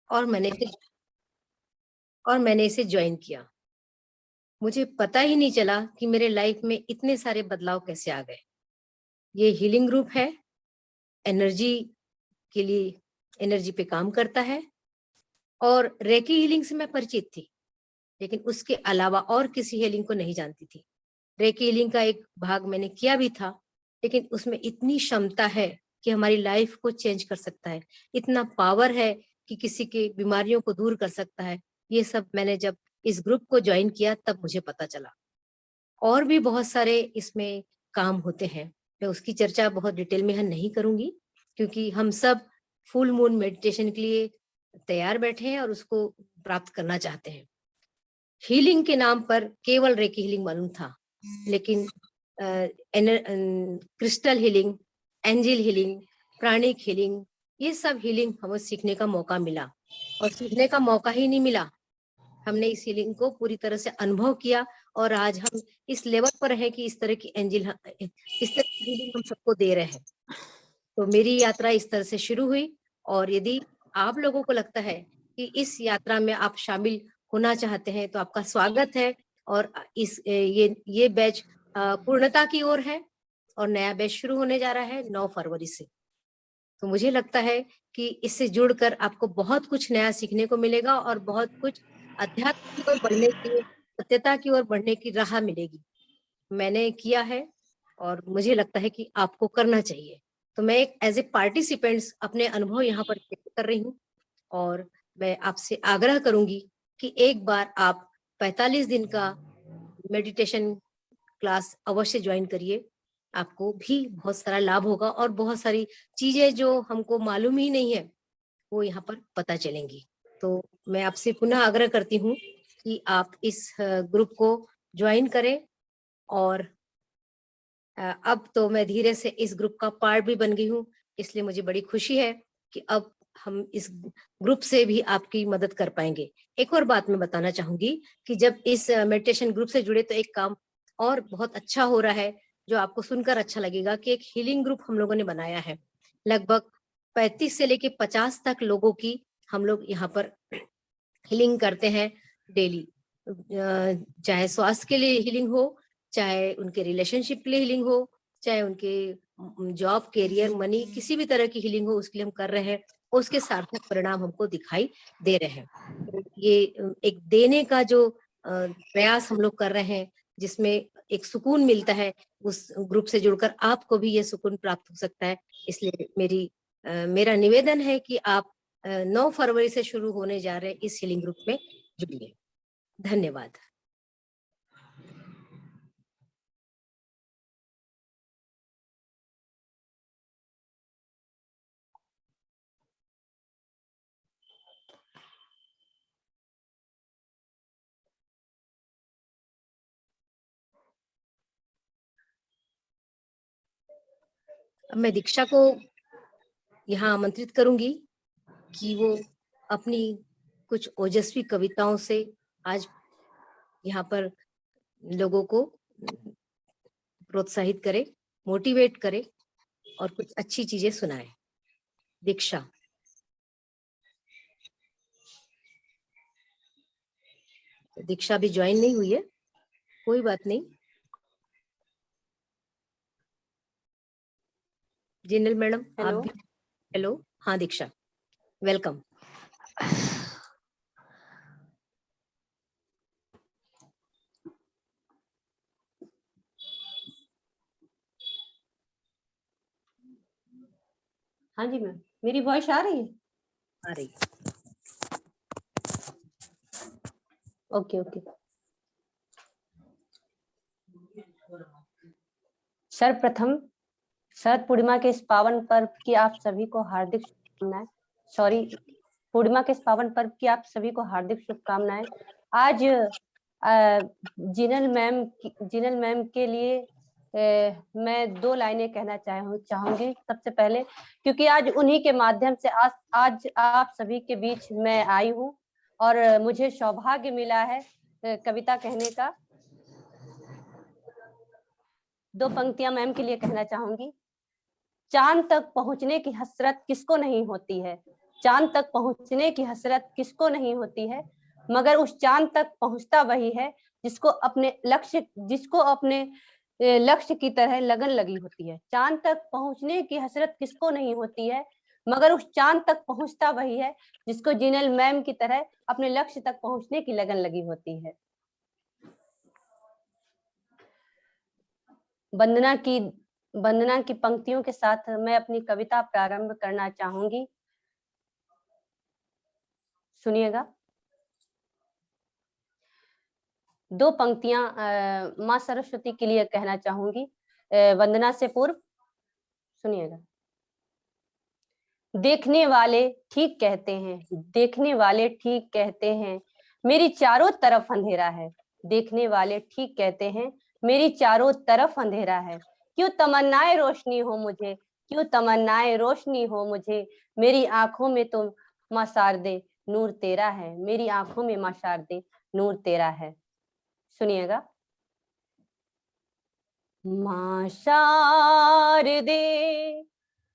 और मैंने इसे ज्वाइन किया। मुझे पता ही नहीं चला कि मेरे लाइफ में इतने सारे बदलाव कैसे आ गए। ये हीलिंग ग्रुप है, एनर्जी के लिए, एनर्जी पे काम करता है। और रेकी हीलिंग से मैं परिचित थी, लेकिन उसके अलावा और किसी हीलिंग को नहीं जानती थी। रेकी हीलिंग का एक भाग मैंने किया भी था, लेकिन उसमें इतनी क्षमता है कि हमारी लाइफ को चेंज कर सकता है, इतना पावर है कि किसी की बीमारियों को दूर कर सकता है। ये सब मैंने जब इस ग्रुप को ज्वाइन किया तब मुझे पता चला। और भी बहुत सारे इसमें काम होते हैं, मैं उसकी चर्चा बहुत डिटेल में यहाँ नहीं करूंगी, क्योंकि हम सब फुल मून मेडिटेशन के लिए तैयार बैठे हैं और उसको प्राप्त करना चाहते हैं। हीलिंग के नाम पर केवल रेकी हीलिंग मालूम था, लेकिन crystal healing, angel healing, pranic healing, ये सब हीलिंग हमें सीखने का मौका मिला। और सीखने का मौका ही नहीं मिला, हमने इस हीलिंग को पूरी तरह से अनुभव किया। और आज हम इस लेवल पर हैं कि इस तरह की हीलिंग हम सबको दे रहे हैं। तो मेरी यात्रा इस तरह से शुरू हुई। और यदि आप लोगों को लगता है कि इस यात्रा में आप शामिल होना चाहते हैं, तो आपका स्वागत है। और इस ये बैच पूर्णता की ओर है, और नया बैच शुरू होने जा रहा है 9 फरवरी से। तो मुझे लगता है कि इससे जुड़कर आपको बहुत कुछ नया सीखने को मिलेगा, और बहुत कुछ अध्यात्म की ओर बढ़ने की, सत्यता की ओर बढ़ने की राह मिलेगी। मैंने किया है और मुझे लगता है कि आपको करना चाहिए। तो मैं एक एज ए पार्टिसिपेंट्स अपने अनुभव यहाँ पर व्यक्त कर रही हूँ। और मैं आपसे आग्रह करूंगी कि एक बार आप 45 दिन का मेडिटेशन क्लास अवश्य ज्वाइन करिए। आपको भी बहुत सारा लाभ होगा, और बहुत सारी चीजें जो हमको मालूम ही नहीं है वो यहाँ पर पता चलेंगी। तो मैं आपसे पुनः आग्रह करती हूँ कि आप इस ग्रुप को ज्वाइन करें। और अब तो मैं धीरे से इस ग्रुप का पार्ट भी बन गई हूँ, इसलिए मुझे बड़ी खुशी है कि अब हम इस ग्रुप से भी आपकी मदद कर पाएंगे। एक और बात मैं बताना चाहूंगी कि जब इस मेडिटेशन ग्रुप से जुड़े तो एक काम और बहुत अच्छा हो रहा है, जो आपको सुनकर अच्छा लगेगा, कि एक हीलिंग ग्रुप हम लोगों ने बनाया है। लगभग 35 से लेके 50 तक लोगों की हम लोग यहाँ पर हीलिंग करते हैं डेली। चाहे स्वास्थ्य के लिए हीलिंग हो, चाहे उनके रिलेशनशिप के लिए हीलिंग हो, चाहे उनके जॉब, कैरियर, मनी, किसी भी तरह की हीलिंग हो, उसके लिए हम कर रहे हैं। उसके सार्थक परिणाम हमको दिखाई दे रहे हैं। तो ये एक देने का जो प्रयास हम लोग कर रहे हैं, जिसमें एक सुकून मिलता है, उस ग्रुप से जुड़कर आपको भी ये सुकून प्राप्त हो सकता है। इसलिए मेरा निवेदन है कि आप 9 फरवरी से शुरू होने जा रहे इस हीलिंग ग्रुप में जुड़िए। धन्यवाद। अब मैं दीक्षा को यहाँ आमंत्रित करूंगी कि वो अपनी कुछ ओजस्वी कविताओं से आज यहाँ पर लोगों को प्रोत्साहित करे, मोटिवेट करे और कुछ अच्छी चीजें सुनाए। दीक्षा। दीक्षा भी ज्वाइन नहीं हुई है, कोई बात नहीं। जिनल मैडम आप भी। हेलो। हाँ दीक्षा, वेलकम। हाँ जी मैम, मेरी वॉइस आ रही है? आ रही। Okay okay. सर्वप्रथम शरद पूर्णिमा के इस पावन पर्व की आप सभी को हार्दिक शुभकामनाएं। पूर्णिमा के इस पावन पर्व की आप सभी को हार्दिक शुभकामनाएं। आज जिनल मैम के लिए मैं 2 लाइनें कहना चाहूंगी सबसे पहले, क्योंकि आज उन्हीं के माध्यम से आज आप सभी के बीच मैं आई हूँ और मुझे सौभाग्य मिला है कविता कहने का। 2 पंक्तियां मैम के लिए कहना चाहूंगी। चांद तक पहुंचने की हसरत किसको नहीं होती है, चांद तक पहुंचने की हसरत किसको नहीं होती है, मगर उस चांद तक पहुंचता वही है जिसको अपने लक्ष्य की तरह लगन लगी होती है। चांद तक पहुंचने की हसरत किसको नहीं होती है, मगर उस चांद तक पहुंचता वही है जिसको जिनल मैम की तरह अपने लक्ष्य तक पहुंचने की लगन लगी होती है। वंदना की पंक्तियों के साथ मैं अपनी कविता प्रारंभ करना चाहूंगी। सुनिएगा। दो पंक्तियां माँ सरस्वती के लिए कहना चाहूंगी वंदना से पूर्व। सुनिएगा। देखने वाले ठीक कहते हैं, देखने वाले ठीक कहते हैं, मेरी चारों तरफ अंधेरा है। देखने वाले ठीक कहते हैं, मेरी चारों तरफ अंधेरा है। क्यों तमन्नाए रोशनी हो मुझे, क्यों तमन्नाए रोशनी हो मुझे, मेरी आंखों में तुम माँ शारदे नूर तेरा है, मेरी आंखों में माँ शारदे नूर तेरा है। सुनिएगा। माँ शारदे,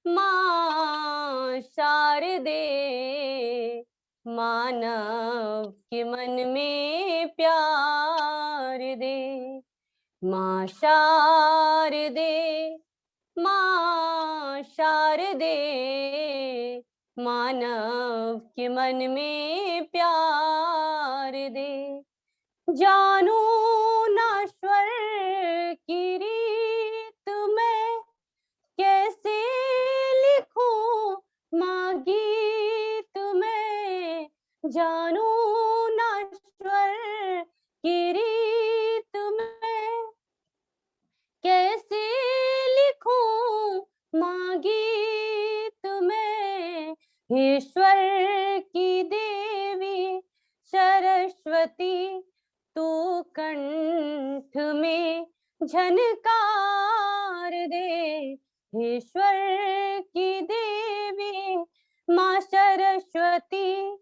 माँ शारदे, मानव के मन में प्यार दे। माँ शारदे, माँ शारदे, मानव के मन में प्यार दे। जानू ना स्वर की रीत में, कैसे लिखूं माँ गीत में। जानू ना स्वर की रीत में, कैसे लिखूं माँ गीत में। ईश्वर की देवी सरस्वती, तू कंठ में झनकार दे। ईश्वर की देवी माँ सरस्वती,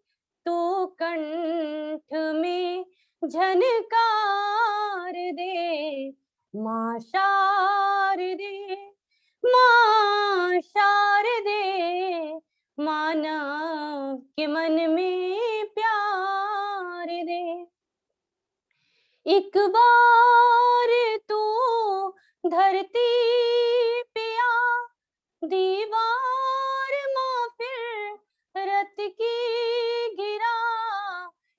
तू कंठ में झनकार दे। माँ शारदे, माँ शारदे, मानव के मन में प्यार दे। एक बार तू धरती पे आ, दीवार माँ फिर रत की गिरा।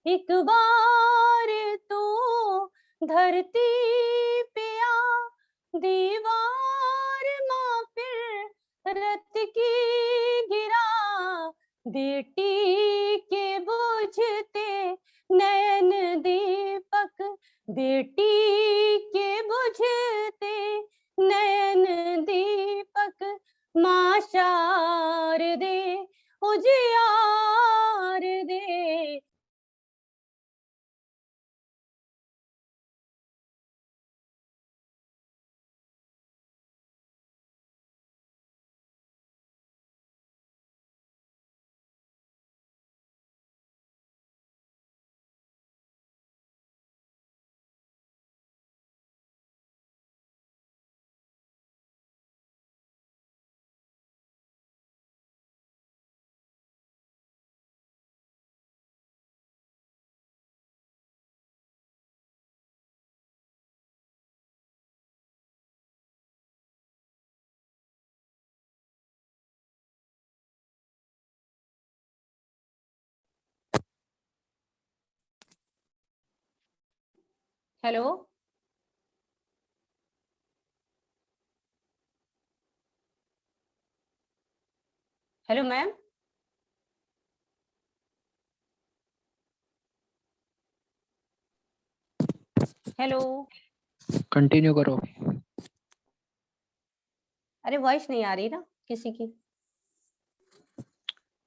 एक बार तू धरती पे आ, दीवार माँ फिर रत की गिरा। बेटी के बुझते नैन दीपक, बेटी के बुझते नैन दीपक, माँ शारदे उजियार दे। Hello, hello ma'am. Hello. Continue करो। अरे वॉइस नहीं आ रही ना किसी की।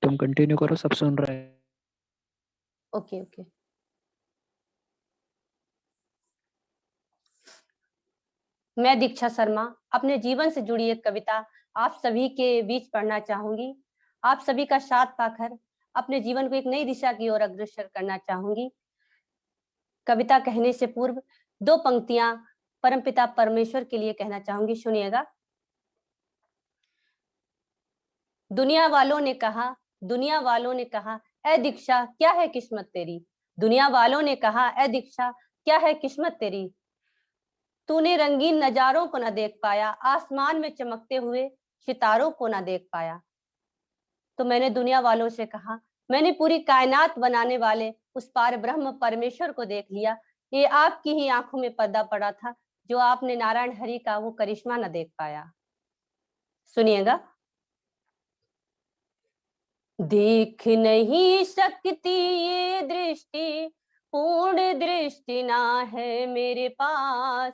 तुम कंटिन्यू करो, सब सुन रहे हैं। Okay okay. मैं दीक्षा शर्मा अपने जीवन से जुड़ी एक कविता आप सभी के बीच पढ़ना चाहूंगी। आप सभी का साथ पाकर अपने जीवन को एक नई दिशा की ओर अग्रसर करना चाहूंगी। कविता कहने से पूर्व दो पंक्तियां परमपिता परमेश्वर के लिए कहना चाहूंगी। सुनिएगा। दुनिया वालों ने कहा दुनिया वालों ने कहा, ए दीक्षा क्या है किस्मत तेरी। दुनिया वालों ने कहा, ए दीक्षा क्या है किस्मत तेरी। तूने रंगीन नजारों को न देख पाया, आसमान में चमकते हुए सितारों को न देख पाया। तो मैंने दुनिया वालों से कहा, मैंने पूरी कायनात बनाने वाले उस पार ब्रह्म परमेश्वर को देख लिया। ये आपकी ही आंखों में पर्दा पड़ा था, जो आपने नारायण हरि का वो करिश्मा न देख पाया। सुनिएगा। देख नहीं सकती ये दृष्टि, पूर्ण दृष्टि ना है मेरे पास,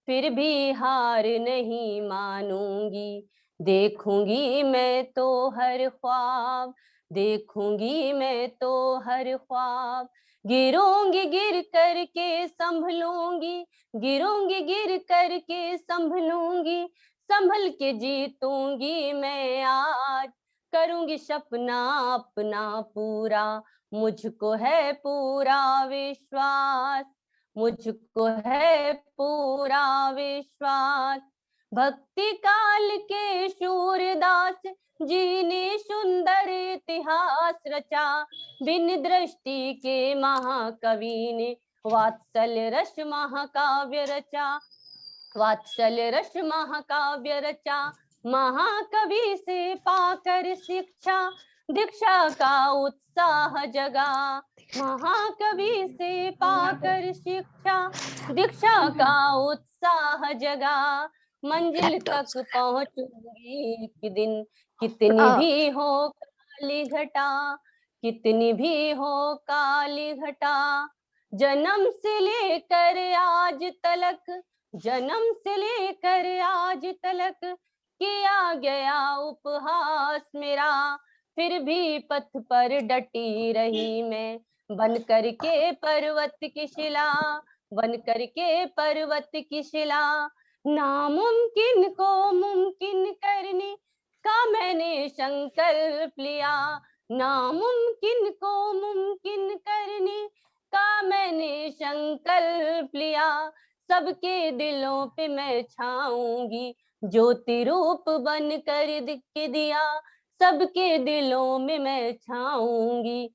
फिर भी हार नहीं मानूंगी। देखूंगी मैं तो हर ख्वाब, देखूंगी मैं तो हर ख्वाब। गिरूंगी गिर करके संभलूंगी, गिरूंगी गिर करके संभलूंगी। संभल के जीतूंगी मैं आज, करूंगी सपना अपना पूरा। मुझको है पूरा विश्वास, मुझको है पूरा विश्वास। भक्ति काल के शूरदास जी ने सुंदर इतिहास रचा, बिन दृष्टि के महाकवि ने वात्सल्य रस महाकाव्य रचा, वात्सल्य रस महाकाव्य रचा। महाकवि से पाकर शिक्षा, दीक्षा का उत्साह जगा। महाकवि से पाकर शिक्षा, दीक्षा का उत्साह जगा। मंजिल तक पहुंचूंगी एक दिन, कितनी भी हो काली घटा, कितनी भी हो काली घटा। जन्म से लेकर आज तलक, जन्म से लेकर आज तलक किया गया उपहास मेरा, फिर भी पथ पर डटी रही मैं। बन करके पर्वत की शिला, बन करके पर्वत की शिला। नामुमकिन को मुमकिन करने का मैंने संकल्प लिया, नामुमकिन को मुमकिन करने का मैंने संकल्प लिया। सबके दिलों पे मैं छाऊंगी, ज्योति रूप बन कर दिख दिया। सबके दिलों में मैं छाऊंगी,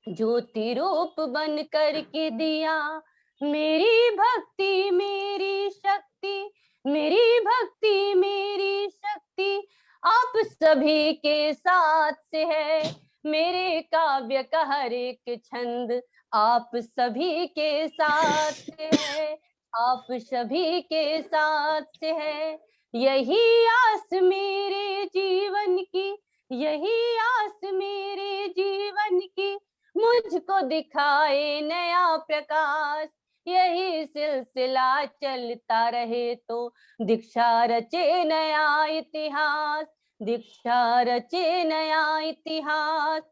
ज्योति रूप बन कर के दिया। मेरी भक्ति मेरी शक्ति, मेरी भक्ति मेरी शक्ति आप सभी के साथ से है। मेरे काव्य का हर एक छंद आप सभी के साथ से है, आप सभी के साथ से है। यही आस मेरे जीवन की, यही आस मेरे जीवन की, मुझको दिखाए नया प्रकाश। यही सिलसिला चलता रहे तो दीक्षा रचे नया इतिहास, दीक्षा रचे नया इतिहास।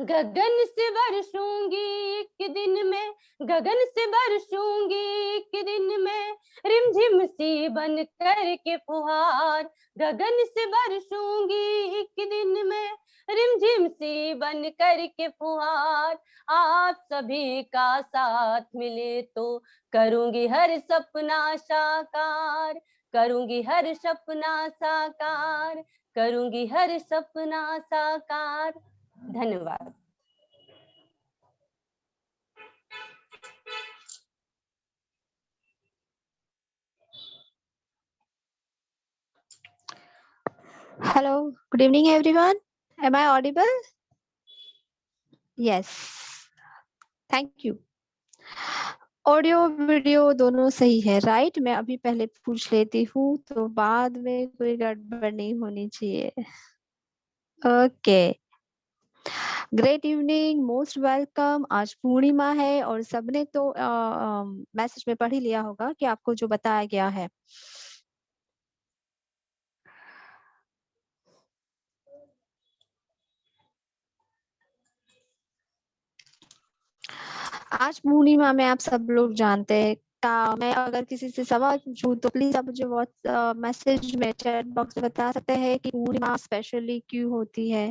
गगन से बरसूंगी एक दिन में, गगन से बरसूंगी एक दिन में, रिमझिम सी बन कर के फुहार। गगन से बरसूंगी एक दिन में, रिमझिम सी बन कर के फुहार। आप सभी का साथ मिले तो करूंगी हर सपना साकार, करूंगी हर सपना साकार, करूंगी हर सपना साकार। धन्यवाद। Hello, good evening everyone. Am I audible? Yes. Thank you. Audio video दोनों सही है, राइट? मैं अभी पहले पूछ लेती हूँ तो बाद में कोई गड़बड़ नहीं होनी चाहिए। Okay, great evening, most welcome. आज पूर्णिमा है और सबने तो मैसेज में पढ़ ही लिया होगा कि आपको जो बताया गया है। आज पूर्णिमा में आप सब लोग जानते हैं का, मैं अगर किसी से सवाल पूछूं तो प्लीज आप मुझे मैसेज में चैट बॉक्स में बता सकते हैं कि पूर्णिमा स्पेशली क्यों होती है।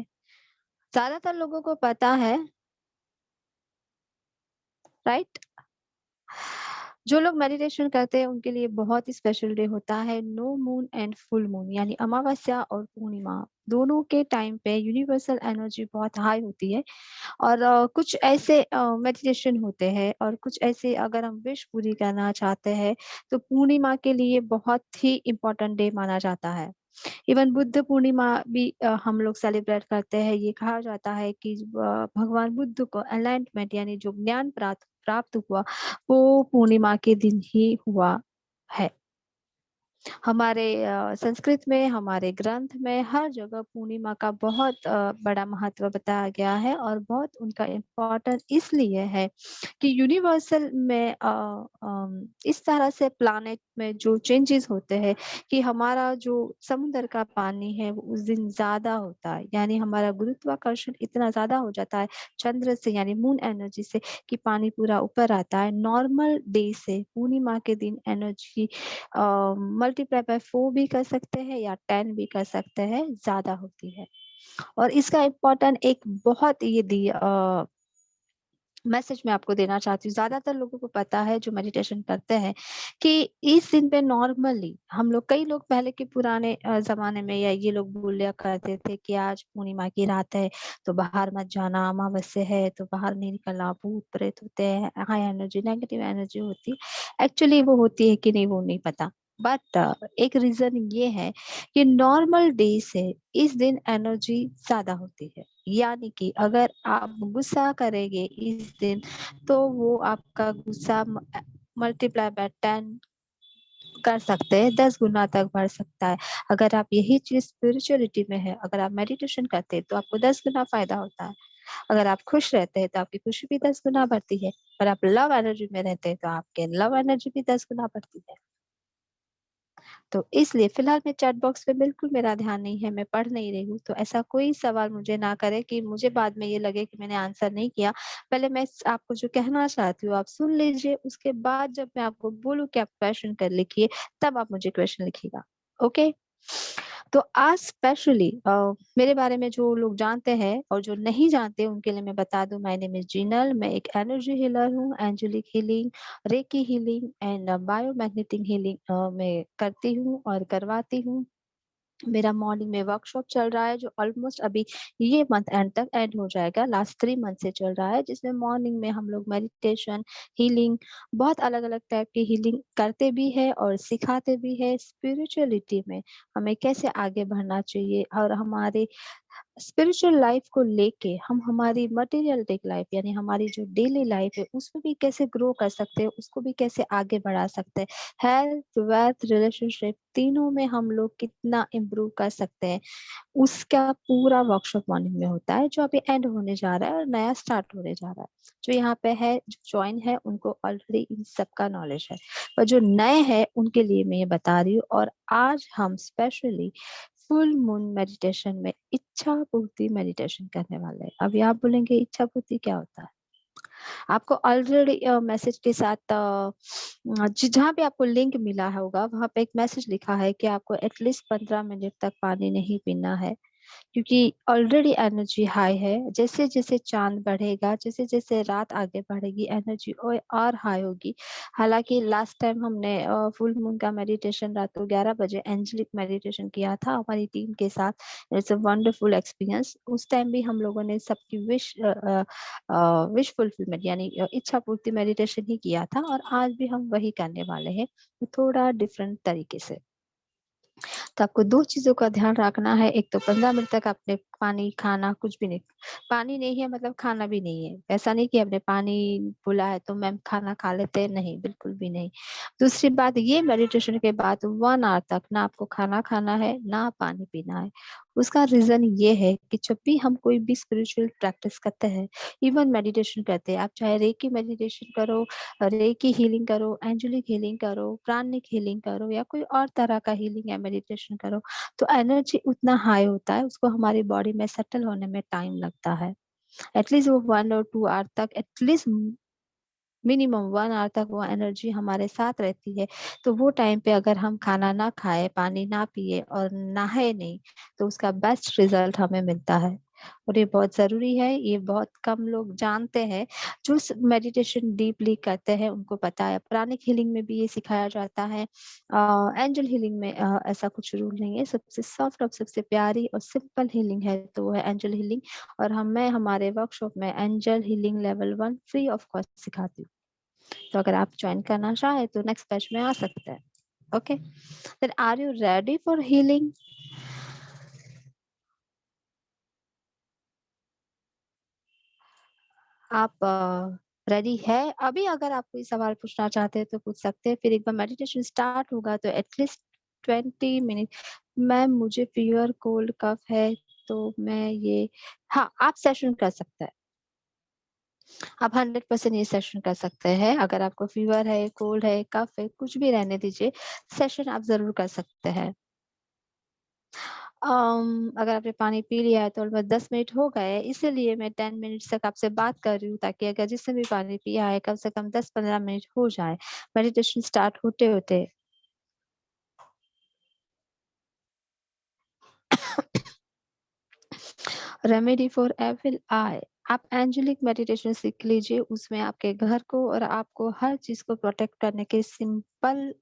ज्यादातर लोगों को पता है, राइट? जो लोग मेडिटेशन करते हैं उनके लिए बहुत ही स्पेशल डे होता है no moon and full moon, यानी अमावस्या और पूर्णिमा दोनों के टाइम पे यूनिवर्सल एनर्जी बहुत हाई होती है। और कुछ ऐसे मेडिटेशन होते हैं और कुछ ऐसे अगर हम विश पूरी करना चाहते हैं तो पूर्णिमा के लिए बहुत ही इम्पोर्टेंट डे माना जाता है। इवन बुद्ध पूर्णिमा भी हम लोग सेलिब्रेट करते हैं। ये कहा जाता है कि भगवान बुद्ध को एनलाइटमेंट यानी जो ज्ञान प्राप्त प्राप्त हुआ वो पूर्णिमा के दिन ही हुआ है। हमारे संस्कृत में, हमारे ग्रंथ में हर जगह पूर्णिमा का बहुत बड़ा महत्व बताया गया है और बहुत उनका इम्पोर्टेंस इसलिए है कि यूनिवर्सल में इस तरह से प्लानेट में जो चेंजेस होते हैं कि हमारा जो समुद्र का पानी है वो उस दिन ज्यादा होता है, यानी हमारा गुरुत्वाकर्षण इतना ज्यादा हो जाता है चंद्र से यानी मून एनर्जी से कि पानी पूरा ऊपर आता है। नॉर्मल डे से पूर्णिमा के दिन एनर्जी मल्टीप्लाई बाय 4 भी कर सकते हैं या 10 भी कर सकते हैं, ज्यादा होती है। और इसका इम्पोर्टेंट एक बहुत यदि मैसेज मैं आपको देना चाहती हूँ, ज्यादातर लोगों को पता है जो मेडिटेशन करते हैं कि इस दिन पे नॉर्मली हम लोग, कई लोग पहले के पुराने जमाने में या ये लोग बोलिया करते थे कि आज पूर्णिमा की रात है तो बाहर मत जाना, अमावस्या है तो बाहर नहीं निकलना, भूत प्रेत होते हैं, हाई एनर्जी नेगेटिव एनर्जी होती है। एक्चुअली वो होती है कि नहीं वो नहीं पता, बट एक रीजन ये है कि नॉर्मल डे से इस दिन एनर्जी ज्यादा होती है। यानी कि अगर आप गुस्सा करेंगे इस दिन तो वो आपका गुस्सा मल्टीप्लाई बाय 10 कर सकते हैं, 10 गुना तक बढ़ सकता है। अगर आप यही चीज स्पिरिचुअलिटी में है, अगर आप मेडिटेशन करते हैं तो आपको 10 गुना फायदा होता है। अगर आप खुश रहते हैं तो आपकी खुशी भी 10 गुना बढ़ती है। अगर आप लव एनर्जी में रहते हैं तो आपके लव एनर्जी भी 10 गुना बढ़ती है। तो इसलिए फिलहाल मैं चैट बॉक्स पे बिल्कुल मेरा ध्यान नहीं है, मैं पढ़ नहीं रही हूँ, तो ऐसा कोई सवाल मुझे ना करे कि मुझे बाद में ये लगे कि मैंने आंसर नहीं किया। पहले मैं आपको जो कहना चाहती हूँ आप सुन लीजिए, उसके बाद जब मैं आपको बोलूँ कि आप क्वेश्चन कर लिखिए तब आप मुझे क्वेश्चन लिखिएगा। ओके, तो आज स्पेशली मेरे बारे में जो लोग जानते हैं और जो नहीं जानते उनके लिए मैं बता दूं, माय नेम इज जिनल, मैं एक एनर्जी हीलर हूँ। Angelic healing, reiki healing and biomagnetic healing मैं करती हूँ और करवाती हूँ। मेरा मॉर्निंग में वर्कशॉप चल रहा है जो ऑलमोस्ट अभी ये मंथ एंड तक एंड हो जाएगा। लास्ट 3 मंथ से चल रहा है, जिसमें मॉर्निंग में हम लोग मेडिटेशन, हीलिंग, बहुत अलग अलग टाइप की हीलिंग करते भी है और सिखाते भी है। स्पिरिचुअलिटी में हमें कैसे आगे बढ़ना चाहिए और हमारे स्पिरिचुअल लाइफ को लेके हम हमारी मटेरियलिस्टिक लाइफ यानी हमारी जो डेली लाइफ है उसमें भी कैसे ग्रो कर सकते हैं, उसको भी कैसे आगे बढ़ा सकते हैं। हेल्थ, वेल्थ, रिलेशनशिप तीनों में हम लोग कितना इम्प्रूव कर सकते हैं, उसका पूरा वर्कशॉप मॉर्निंग में होता है जो अभी एंड होने जा रहा है और नया स्टार्ट होने जा रहा है। जो यहाँ पे है, जो ज्वाइन है, उनको ऑलरेडी इन सब का नॉलेज है, पर जो नए हैं उनके लिए मैं ये बता रही हूँ। और आज हम स्पेशली फुल मून मेडिटेशन में इच्छा पूर्ति मेडिटेशन करने वाले हैं। अभी आप बोलेंगे इच्छा पूर्ति क्या होता है? आपको ऑलरेडी मैसेज के साथ जहाँ पे आपको लिंक मिला होगा वहां पे एक मैसेज लिखा है कि आपको एटलीस्ट 15 मिनट तक पानी नहीं पीना है, क्योंकि ऑलरेडी एनर्जी हाई है। जैसे जैसे चांद बढ़ेगा, जैसे जैसे रात आगे बढ़ेगी, एनर्जी और हाई होगी। हालांकि लास्ट टाइम हमने फुल मून का मेडिटेशन रात को 11 बजे एंजेलिक मेडिटेशन किया था हमारी टीम के साथ। It's a wonderful experience. उस टाइम भी हम लोगों ने सबकी विश फुलफिलमेंट यानी इच्छा पूर्ति मेडिटेशन ही किया था, और आज भी हम वही करने वाले हैं, थोड़ा डिफरेंट तरीके से। तो आपको 2 चीज़ों का ध्यान रखना है। एक तो 15 मिनट तक आपने पानी, खाना कुछ भी नहीं, पानी नहीं है मतलब खाना भी नहीं है। ऐसा नहीं कि आपने पानी बोला है तो मैम खाना खा लेते हैं, नहीं, बिल्कुल भी नहीं। दूसरी बात, ये मेडिटेशन के बाद 1 आवर तक ना आपको खाना खाना है, ना पानी पीना है। उसका रीज़न ये है कि जब भी हम कोई भी स्पिरिचुअल प्रैक्टिस करते हैं, इवन मेडिटेशन करते हैं, आप चाहे रेकी मेडिटेशन करो, रेकी हीलिंग करो, एंजेलिक हीलिंग करो, प्राणिक हीलिंग करो या कोई और तरह का हीलिंग या मेडिटेशन करो, तो एनर्जी उतना हाई होता है, उसको हमारी बॉडी में सेटल होने में टाइम लगता है। एटलीस्ट वो 1 और 2 आवर तक, एटलीस्ट मिनिमम 1 आवर तक वो एनर्जी हमारे साथ रहती है। तो वो टाइम पे अगर हम खाना ना खाए, पानी ना पिए और नहाए नहीं, तो उसका बेस्ट रिजल्ट हमें मिलता है। और ये बहुत ज़रूरी है, ये बहुत कम लोग जानते हैं। जो मेडिटेशन डीपली करते हैं उनको पता है। प्राणिक हीलिंग में भी ये सिखाया जाता है। एंजल हीलिंग में ऐसा कुछ रूल नहीं है। सबसे सॉफ्ट और सबसे प्यारी और सिंपल हीलिंग है तो वो है एंजल हीलिंग। और मैं हमारे वर्कशॉप में angel healing level 1 free of cost सिखाती हूँ। तो अगर आप ज्वाइन करना चाहे तो नेक्स्ट बैच में आ सकते हैं। Okay, then are you ready for healing? आप रेडी है अभी? अगर आप कोई सवाल पूछना चाहते हैं तो पूछ सकते हैं। फिर एक बार मेडिटेशन स्टार्ट होगा तो एटलीस्ट 20 मिनट। मैम मुझे फीवर कोल्ड कफ है तो मैं ये, हाँ आप सेशन कर सकते हैं। आप 100% ये सेशन कर सकते हैं। अगर आपको फीवर है, कोल्ड है, कफ है, कुछ भी रहने दीजिए, सेशन आप जरूर कर सकते हैं। अगर आपने पानी पी लिया है तो ऑलमोस्ट 10 मिनट हो गए, इसीलिए मैं 10 मिनट्स तक आपसे बात कर रही हूँ, ताकि अगर जिसने भी पानी पिया है कम से कम 10-15 मिनट हो जाए मेडिटेशन स्टार्ट होते-होते। रेमेडी फॉर एविल आई, आप एंजेलिक मेडिटेशन सीख लीजिए। उसमें आपके घर को और आपको हर चीज को प्रोटेक्ट करने के सिंपल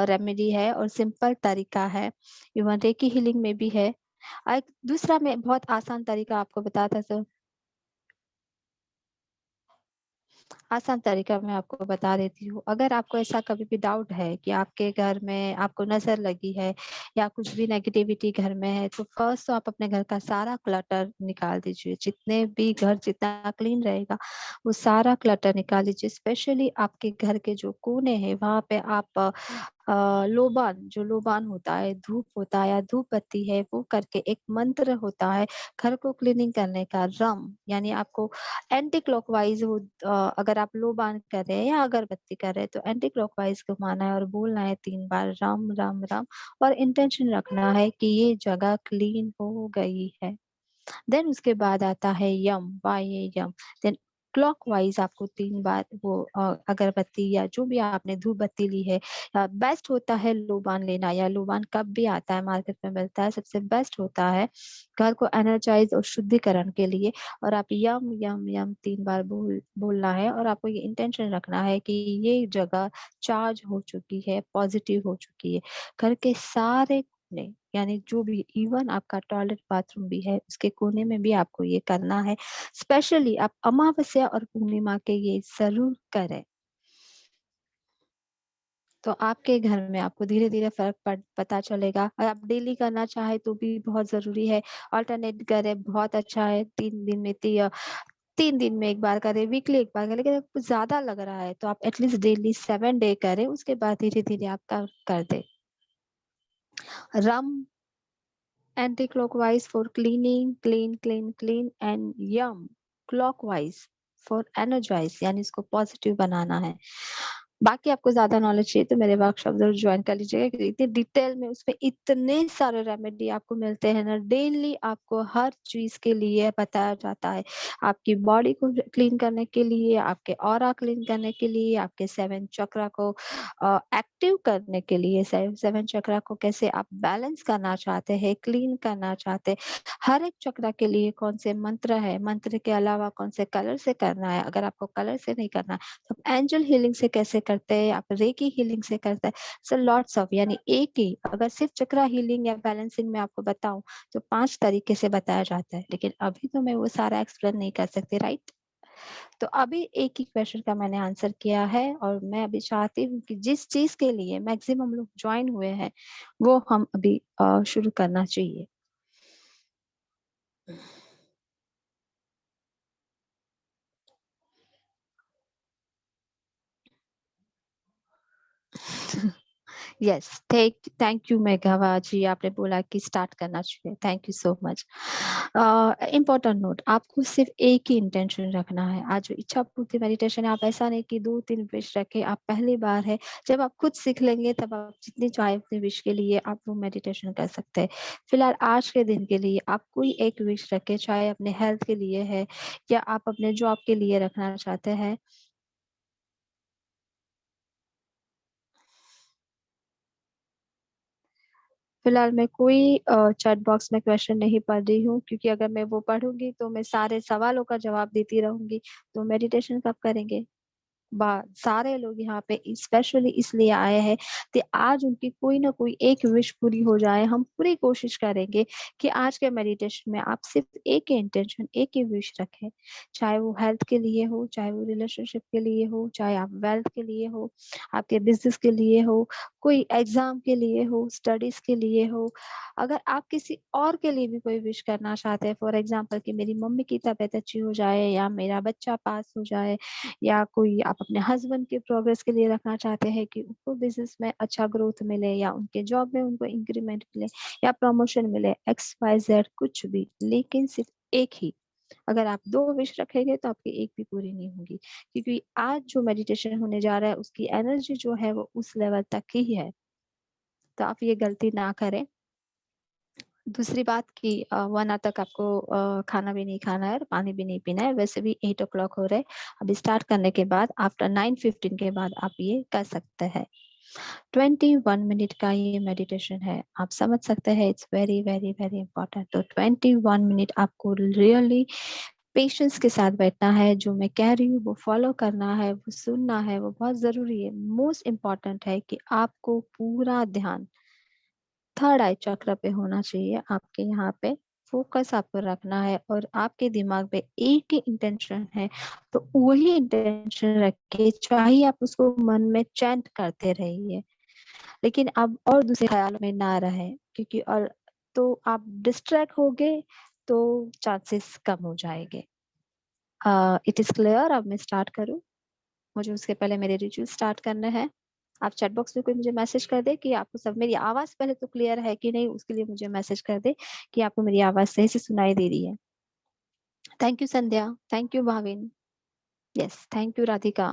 रेमेडी है और सिंपल तरीका है। इवन रेकी हीलिंग में भी है। एक दूसरा मैं बहुत आसान तरीका आपको बताता तो आसान तरीका मैं आपको बता देती हूँ। अगर आपको ऐसा कभी भी डाउट है कि आपके घर में आपको नज़र लगी है या कुछ भी नेगेटिविटी घर में है, तो फर्स्ट तो आप अपने घर का सारा क्लटर निकाल दीजिए। जितने भी घर जितना क्लीन रहेगा, वो सारा क्लटर निकाल दीजिए। स्पेशली आपके घर के जो कोने हैं, वहाँ पे आप लोबान, जो लोबान होता है, धूप होता है या धूप बत्ती है, वो करके एक मंत्र होता है घर को क्लीनिंग करने का, रम, यानी आपको एंटी क्लॉकवाइज वो अगर आप लोबान कर रहे हैं या अगरबत्ती कर रहे हैं तो एंटी क्लॉकवाइज घुमाना है और बोलना है 3 बार राम राम राम, और इंटेंशन रखना है कि ये जगह क्लीन हो गई है। देन उसके बाद आता है यम, वाय यम। देन क्लॉकवाइज आपको 3 बार वो अगरबत्ती या जो भी आपने धूप बत्ती ली है, बेस्ट होता है लोबान लेना, या लोबान कप भी आता है मार्केट में मिलता है, सबसे बेस्ट होता है घर को एनर्जाइज और शुद्धिकरण के लिए। और आप यम यम यम 3 बार बोलना है और आपको ये इंटेंशन रखना है कि ये जगह चार्ज हो चुकी है, पॉजिटिव हो चुकी है। घर के सारे कोने, यानी जो भी, इवन आपका टॉयलेट बाथरूम भी है उसके कोने में भी आपको ये करना है। स्पेशली आप अमावस्या और पूर्णिमा के ये जरूर करें, तो आपके घर में आपको धीरे-धीरे फ़र्क पता चलेगा। और आप डेली करना चाहे तो भी बहुत ज़रूरी है। अल्टरनेट करें, बहुत अच्छा है। 3 दिन में 1 बार करें, वीकली 1 बार करें। लेकिन आपको ज़्यादा लग रहा है तो आप एटलीस्ट डेली 7 डे करें, उसके बाद धीरे-धीरे आप कर दें। रम anti-clockwise for cleaning, clean and yum clockwise for energize, यानी इसको पॉजिटिव बनाना है। बाकी आपको ज्यादा नॉलेज चाहिए तो मेरे वर्कशॉप जरूर ज्वाइन कर लीजिएगा, क्योंकि इतने डिटेल में उसमें इतने सारे रेमेडी आपको मिलते हैं ना। डेली आपको हर चीज के लिए बताया जाता है। आपकी बॉडी को क्लीन करने के लिए, आपके ऑरा क्लीन करने के लिए, आपके 7 चक्रा को एक्टिव करने के लिए, 7 चक्रा को कैसे आप बैलेंस करना चाहते हैं, क्लीन करना चाहते हैं, हर एक चक्रा के लिए कौन से मंत्र है, मंत्र के अलावा कौन से कलर से करना है, अगर आपको कलर से नहीं करना है तो आप एंजल हीलिंग से कैसे करते हैं, आप रेकी हीलिंग से करते हैं। सो लॉट्स ऑफ, यानी एक ही, अगर सिर्फ चक्रा हीलिंग या बैलेंसिंग में आपको बताऊं तो 5 तरीके से बताया जाता है, लेकिन अभी तो मैं वो सारा एक्सप्लेन नहीं कर सकती, राइट। तो अभी एक ही क्वेश्चन का मैंने आंसर किया है, और मैं अभी चाहती हूँ कि जिस चीज के लिए मैक्सिमम लोग ज्वाइन हुए हैं वो हम अभी शुरू करना चाहिए। यस, थैंक यू मेघावा जी, आपने बोला कि स्टार्ट करना चाहिए, thank you so much. Important note, आपको सिर्फ एक ही इंटेंशन रखना है। आज जो इच्छा पूर्ति मेडिटेशन है, आप ऐसा नहीं कि 2-3 विश रखे, आप पहली बार है, जब आप खुद सीख लेंगे तब आप जितनी चाहे अपने विश के लिए आप वो मेडिटेशन कर सकते हैं। फिलहाल आज के दिन के लिए आप कोई एक विश रखे, चाहे अपने हेल्थ के लिए है या आप अपने जॉब के लिए रखना चाहते हैं। फिलहाल मैं कोई चैट बॉक्स में क्वेश्चन नहीं पढ़ रही हूँ, क्योंकि अगर मैं वो पढ़ूंगी तो मैं सारे सवालों का जवाब देती रहूंगी, तो मेडिटेशन कब करेंगे? सारे लोग यहाँ पे स्पेशली इसलिए आए हैं कि आज उनकी कोई ना कोई एक विश पूरी हो जाए। हम पूरी कोशिश करेंगे कि आज के मेडिटेशन में आप सिर्फ एक ही इंटेंशन, एक ही विश रखें, चाहे वो हेल्थ के लिए हो, चाहे वो रिलेशनशिप के लिए हो, चाहे आप वेल्थ के लिए हो, आपके बिजनेस के लिए हो, कोई एग्जाम के लिए हो, स्टडीज के लिए हो। अगर आप किसी और के लिए भी कोई विश करना चाहते हैं, फॉर एग्जाम्पल कि मेरी मम्मी की तबीयत अच्छी हो जाए, या मेरा बच्चा पास हो जाए, या कोई आप अपने हस्बैंड के प्रोग्रेस के लिए रखना चाहते हैं कि उनको बिजनेस में अच्छा ग्रोथ मिले, या उनके जॉब में उनको इंक्रीमेंट मिले, या प्रमोशन मिले, XYZ कुछ भी, लेकिन सिर्फ एक ही। अगर आप 2 विश रखेंगे तो आपकी एक भी पूरी नहीं होगी, क्योंकि आज जो मेडिटेशन होने जा रहा है उसकी एनर्जी जो है वो उस लेवल तक ही है। तो आप ये गलती ना करें। दूसरी बात कि 1 आवर तक आपको खाना भी नहीं खाना है और पानी भी नहीं पीना है। वैसे भी 8 o'clock हो रहा है। अभी स्टार्ट करने के बाद आफ्टर 9:15 के बाद आप ये कर सकते हैं। 21 मिनट का ये मेडिटेशन है। आप समझ सकते हैं, it's very very very important. तो 21 मिनट आपको रियली पेशेंस के साथ बैठना है। जो मैं कह रही हूँ वो फॉलो करना है, वो सुनना है, वो बहुत जरूरी है। मोस्ट इम्पॉर्टेंट है कि आपको पूरा ध्यान थर्ड आई चक्र पे होना चाहिए। आपके यहाँ पे फोकस आपको रखना है, और आपके दिमाग में एक ही इंटेंशन है, तो वही इंटेंशन रख के चाहे आप उसको मन में चैंट करते रहिए, लेकिन आप और दूसरे ख्यालों में ना रहे, क्योंकि और तो आप डिस्ट्रैक्ट हो गए तो चांसेस कम हो जाएंगे। It is clear? अब मैं स्टार्ट करूं? मुझे उसके पहले मेरे रिचुअल स्टार्ट करने हैं। आप चैट बॉक्स में कोई मुझे मैसेज कर दे कि आपको सब मेरी आवाज पहले तो क्लियर है कि नहीं, उसके लिए मुझे मैसेज कर दे कि आपको मेरी आवाज सही से सुनाई दे रही है। Thank you Sandhya, thank you Bhavin, yes thank you Radhika,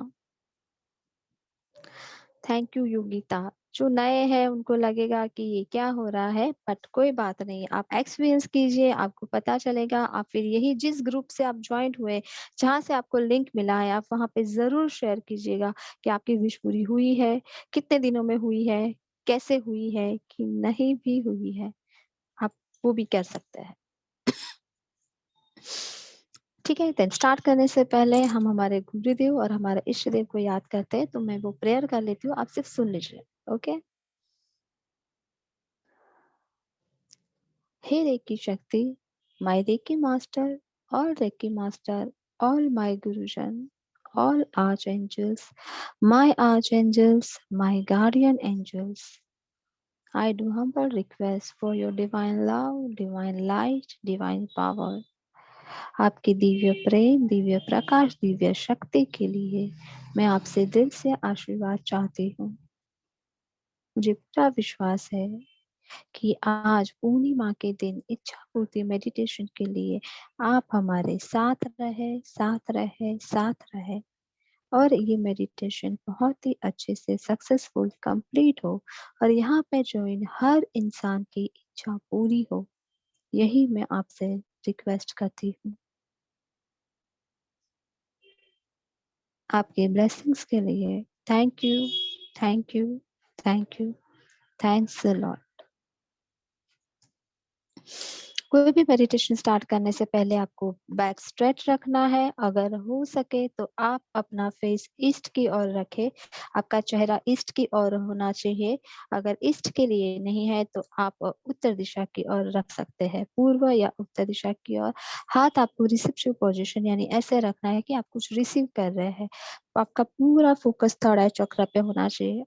thank you Yogita. जो नए हैं उनको लगेगा कि ये क्या हो रहा है, बट कोई बात नहीं, आप एक्सपीरियंस कीजिए, आपको पता चलेगा। आप फिर यही जिस ग्रुप से आप ज्वाइंट हुए, जहां से आपको लिंक मिला है, आप वहां पे जरूर शेयर कीजिएगा कि आपकी विश पूरी हुई है, कितने दिनों में हुई है, कैसे हुई है, कि नहीं भी हुई है। आप वो भी कर सकते हैं। ठीक है, देन स्टार्ट करने से पहले हम हमारे गुरुदेव और हमारे इष्ट देव को याद करते हैं। तो मैं वो प्रेयर कर लेती हूँ, आप सिर्फ सुन लीजिए। ओके। हे रेकी शक्ति, my Reiki master, all my Gurujan, all archangels, my guardian angels. I do humble request for your divine love, divine light, divine power. आपके दिव्य प्रेम, दिव्य प्रकाश, दिव्य शक्ति के लिए मैं आपसे दिल से आशीर्वाद चाहती हूँ। मुझे पूरा विश्वास है कि आज पूर्णिमा के दिन इच्छा पूर्ति मेडिटेशन के लिए आप हमारे साथ रहे, साथ रहे, साथ रहे, और ये मेडिटेशन बहुत ही अच्छे से सक्सेसफुल कंप्लीट हो, और यहाँ पे ज्वाइन हर इंसान की इच्छा पूरी हो, यही मैं आपसे रिक्वेस्ट करती हूँ। आपके ब्लेसिंग्स के लिए thank you, thank you, thank you, thanks a lot. कोई भी मेडिटेशन स्टार्ट करने से पहले आपको बैक स्ट्रेच रखना है। अगर हो सके तो आप अपना फेस ईस्ट की ओर रखें, आपका चेहरा ईस्ट की ओर होना चाहिए। अगर ईस्ट के लिए नहीं है तो आप उत्तर दिशा की ओर रख सकते हैं, पूर्व या उत्तर दिशा की ओर। हाथ आपको रिसेप्शन पोजीशन यानी ऐसे रखना है कि आप कुछ रिसीव कर रहे हैं। आपका पूरा फोकस थर्ड आई चक्र पे होना चाहिए।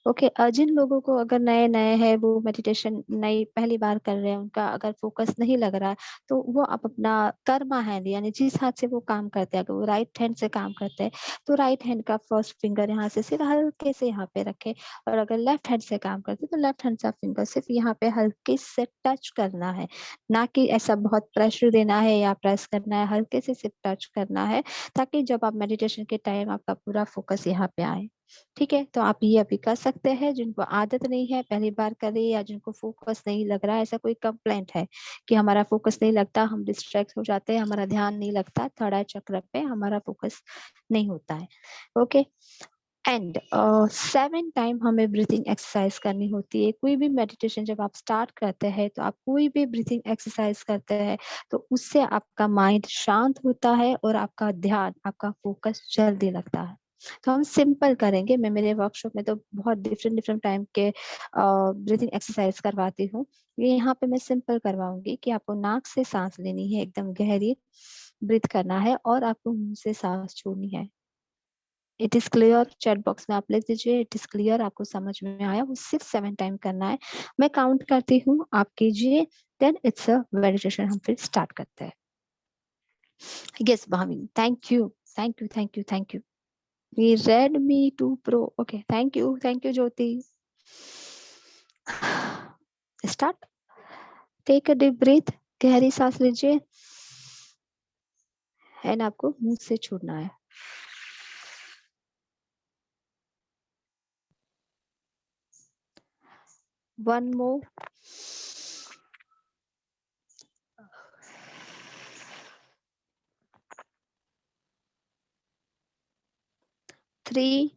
ओके। जिन लोगों को अगर नए नए है, वो मेडिटेशन नई पहली बार कर रहे हैं, उनका अगर फोकस नहीं लग रहा है, तो वो आप अपना कर्मा हैंड यानी जिस हाथ से वो काम करते हैं, अगर वो राइट हैंड से काम करते हैं तो राइट हैंड का फर्स्ट फिंगर यहाँ से सिर्फ हल्के से यहाँ पे रखें, और अगर लेफ्ट हैंड से काम करते हैं तो लेफ्ट हैंड का फिंगर सिर्फ यहाँ पे हल्के से टच करना है, ना कि ऐसा बहुत प्रेशर देना है या प्रेस करना है, हल्के से सिर्फ टच करना है, ताकि जब आप मेडिटेशन के टाइम आपका पूरा फोकस यहाँ पे आए। ठीक है, तो आप ये अभी कर सकते हैं। जिनको आदत नहीं है, पहली बार कर रही है, या जिनको फोकस नहीं लग रहा है, ऐसा कोई कंप्लेंट है कि हमारा फोकस नहीं लगता, हम डिस्ट्रैक्ट हो जाते हैं, हमारा ध्यान नहीं लगता, थर्ड आई चक्र पे हमारा फोकस नहीं होता है। ओके। एंड 7 टाइम हमें ब्रीथिंग एक्सरसाइज करनी होती है। कोई भी मेडिटेशन जब आप स्टार्ट करते हैं तो आप कोई भी ब्रीथिंग एक्सरसाइज करते हैं तो उससे आपका माइंड शांत होता है और आपका ध्यान, आपका फोकस जल्दी लगता है। तो हम सिंपल करेंगे। मैं मेरे वर्कशॉप में तो बहुत डिफरेंट डिफरेंट टाइम के ब्रीथिंग एक्सरसाइज करवाती हूँ। ये यहाँ पे मैं सिंपल करवाऊंगी कि आपको नाक से सांस लेनी है, एकदम गहरी ब्रीथ करना है और आपको मुंह से सांस छोड़नी है। It is clear? Chat box में आप लिख दीजिए इट इज क्लियर, आपको समझ में आया। वो 6-7 टाइम करना है। मैं काउंट करती हूँ, आप कीजिए, देन इट्स अ मेडिटेशन। हम फिर स्टार्ट करते हैं। Yes Bhavin, thank you thank you thank you thank you. We Redmi 2 Pro. Okay, thank you Jyoti. Start. Take a deep breath, गहरी सांस लीजिए एंड आपको मुंह से छोड़ना है। One more. 3,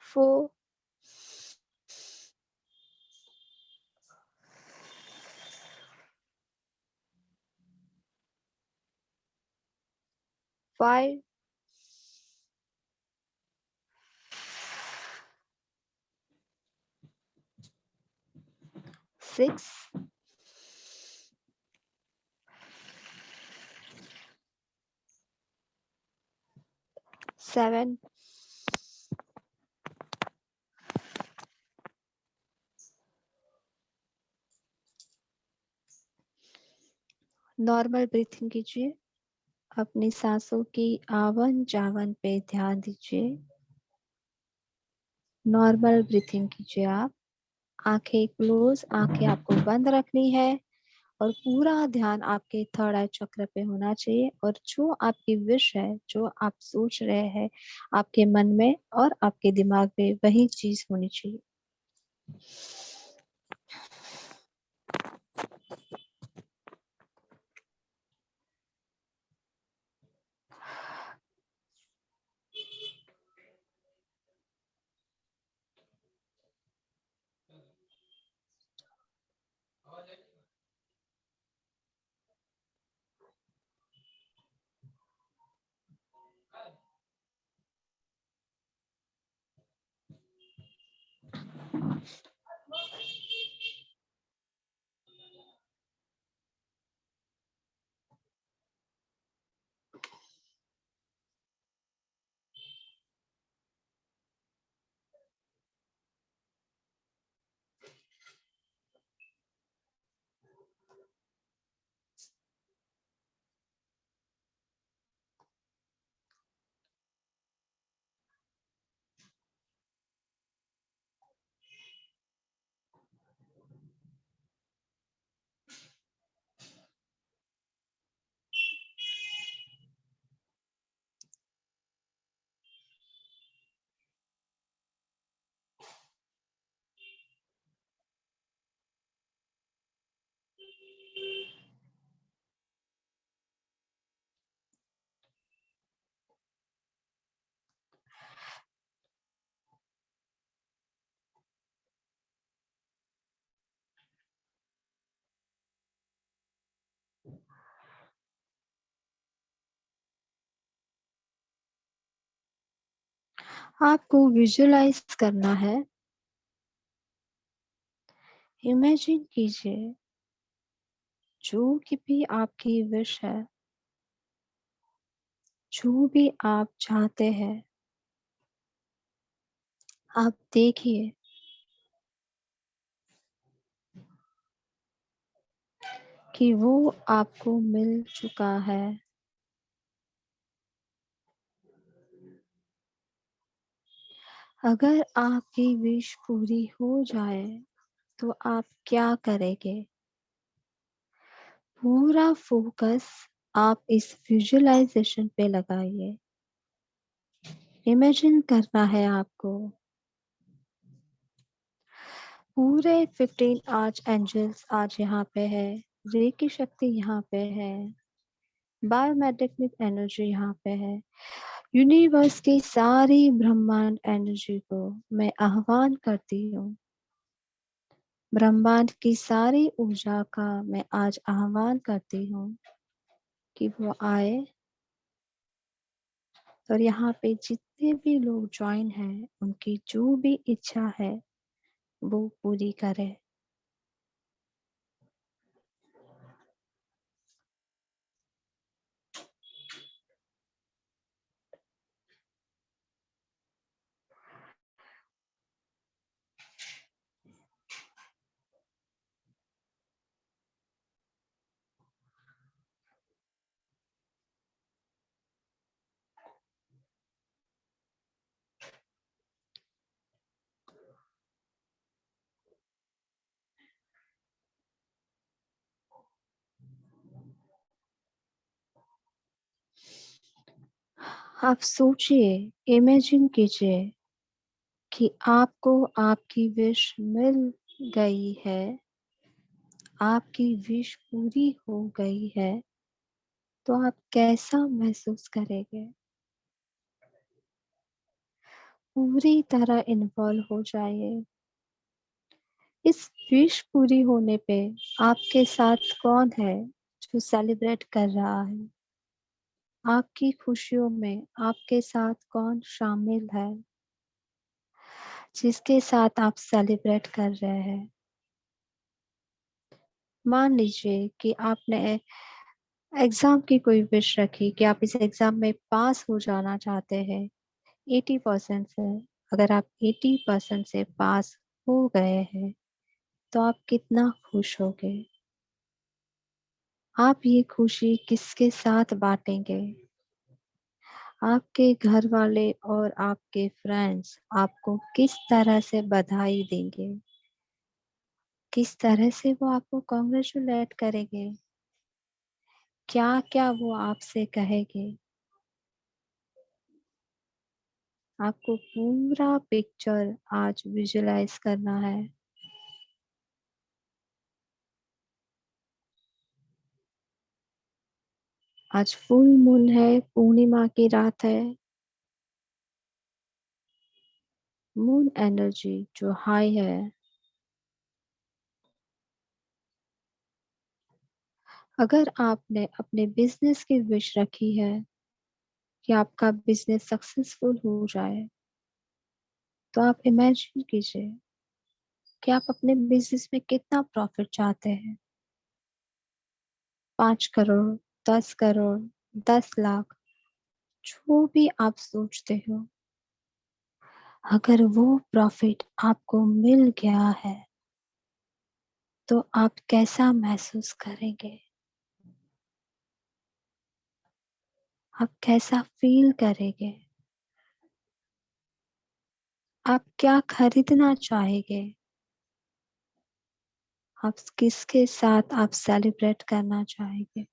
4, 5, 6, 7, नॉर्मल ब्रीथिंग कीजिए। अपनी सांसों की आवन जावन पे ध्यान दीजिए। नॉर्मल ब्रीथिंग कीजिए आप। आंखें क्लोज, आंखें आपको बंद रखनी है और पूरा ध्यान आपके थर्ड आई चक्र पे होना चाहिए। और जो आपकी विश है, जो आप सोच रहे हैं आपके मन में और आपके दिमाग में, वही चीज होनी चाहिए। आपको विजुअलाइज करना है। इमेजिन कीजिए जो कि भी आपकी विश है, जो भी आप चाहते हैं, आप देखिए कि वो आपको मिल चुका है। अगर आपकी विश पूरी हो जाए तो आप क्या करेंगे? पूरा फोकस आप इस विजुअलाइजेशन पे लगाइए। इमेजिन करना है आपको। पूरे 15 आर्च एंजल्स आज यहाँ पे है, रे की शक्ति यहाँ पे है, बायोमैग्नेटिक एनर्जी यहाँ पे है। यूनिवर्स की सारी ब्रह्मांड एनर्जी को मैं आह्वान करती हूँ। ब्रह्मांड की सारी ऊर्जा का मैं आज आह्वान करती हूँ कि वो आए और यहाँ पे जितने भी लोग ज्वाइन हैं उनकी जो भी इच्छा है वो पूरी करे। आप सोचिए, इमेजिन कीजिए कि आपको आपकी विश मिल गई है, आपकी विश पूरी हो गई है, तो आप कैसा महसूस करेंगे? पूरी तरह इन्वॉल्व हो जाइए। इस विश पूरी होने पे आपके साथ कौन है जो सेलिब्रेट कर रहा है? आपकी खुशियों में आपके साथ कौन शामिल है जिसके साथ आप सेलिब्रेट कर रहे हैं? मान लीजिए कि आपने एग्जाम की कोई विश रखी कि आप इस एग्जाम में पास हो जाना चाहते हैं 80% से। अगर आप 80% से पास हो गए हैं तो आप कितना खुश होगे? आप ये खुशी किसके साथ बांटेंगे? आपके घर वाले और आपके फ्रेंड्स आपको किस तरह से बधाई देंगे? किस तरह से वो आपको कॉन्ग्रेचुलेट करेंगे? क्या क्या वो आपसे कहेंगे? आपको पूरा पिक्चर आज विजुलाइज करना है। आज फुल मून है, पूर्णिमा की रात है। मून एनर्जी जो हाई है, अगर आपने अपने बिजनेस की विश रखी है कि आपका बिजनेस सक्सेसफुल हो जाए, तो आप इमेजिन कीजिए कि आप अपने बिजनेस में कितना प्रॉफिट चाहते हैं। 5 करोड़, 10 करोड़, 10 लाख, जो भी आप सोचते हो, अगर वो प्रॉफिट आपको मिल गया है तो आप कैसा महसूस करेंगे? आप कैसा फील करेंगे? आप क्या खरीदना चाहेंगे? आप किसके साथ आप सेलिब्रेट करना चाहेंगे?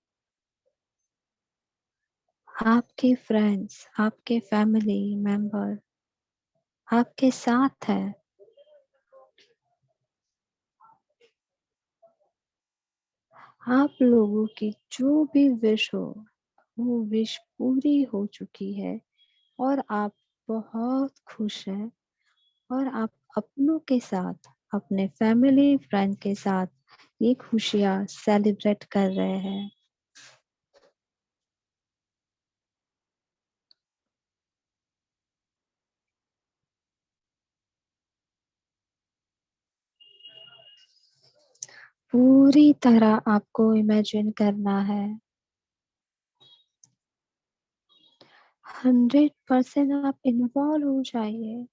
आपके फ्रेंड्स, आपके फैमिली मेंबर आपके साथ है। आप लोगों की जो भी विश हो वो विश पूरी हो चुकी है और आप बहुत खुश हैं और आप अपनों के साथ, अपने फैमिली फ्रेंड के साथ ये खुशियाँ सेलिब्रेट कर रहे हैं। पूरी तरह आपको इमेजिन करना है। 100% आप इन्वॉल्व हो जाइए।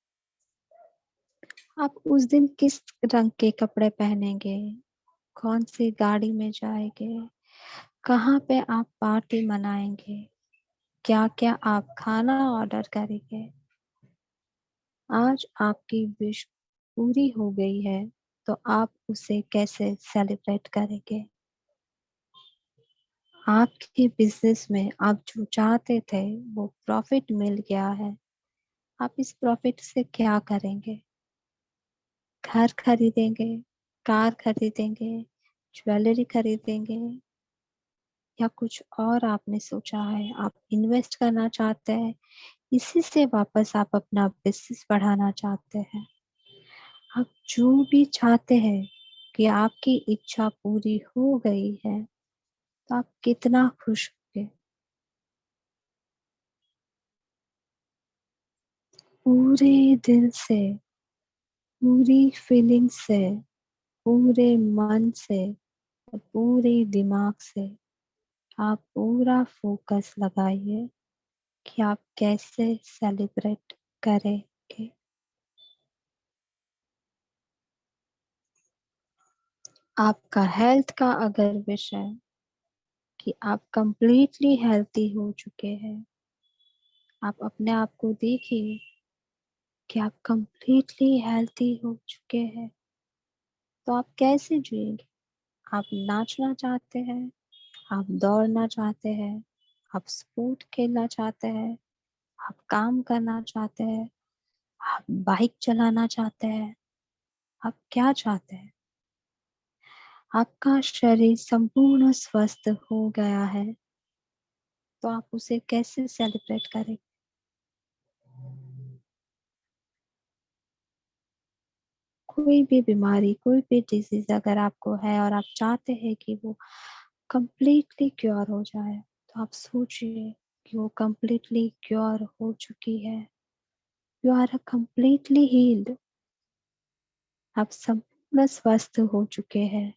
आप उस दिन किस रंग के कपड़े पहनेंगे? कौन सी गाड़ी में जाएंगे? कहाँ पे आप पार्टी मनाएंगे? क्या क्या आप खाना ऑर्डर करेंगे? आज आपकी विश पूरी हो गई है तो आप उसे कैसे सेलिब्रेट करेंगे? आपके बिजनेस में आप जो चाहते थे वो प्रॉफिट मिल गया है, आप इस प्रॉफिट से क्या करेंगे? घर खरीदेंगे, कार खरीदेंगे, ज्वेलरी खरीदेंगे, या कुछ और आपने सोचा है, आप इन्वेस्ट करना चाहते हैं, इसी से वापस आप अपना बिजनेस बढ़ाना चाहते हैं। आप जो भी चाहते हैं कि आपकी इच्छा पूरी हो गई है, तो आप कितना खुश होंगे। पूरे दिल से, पूरी फीलिंग से, पूरे मन से और पूरे दिमाग से आप पूरा फोकस लगाइए कि आप कैसे सेलिब्रेट करेंगे। आपका हेल्थ का अगर विषय कि आप कंप्लीटली हेल्थी हो चुके हैं, आप अपने आप को देखिए कि आप कंप्लीटली हेल्थी हो चुके हैं, तो आप कैसे जिएंगे। आप नाचना चाहते हैं, आप दौड़ना चाहते हैं, आप स्पोर्ट खेलना चाहते हैं, आप काम करना चाहते हैं, आप बाइक चलाना चाहते हैं, आप क्या चाहते हैं। आपका शरीर संपूर्ण स्वस्थ हो गया है, तो आप उसे कैसे सेलिब्रेट करें। कोई भी बीमारी, कोई भी डिजीज अगर आपको है और आप चाहते हैं कि वो कंप्लीटली क्योर हो जाए, तो आप सोचिए कि वो कंप्लीटली क्योर हो चुकी है। You are completely healed. आप संपूर्ण स्वस्थ हो चुके हैं।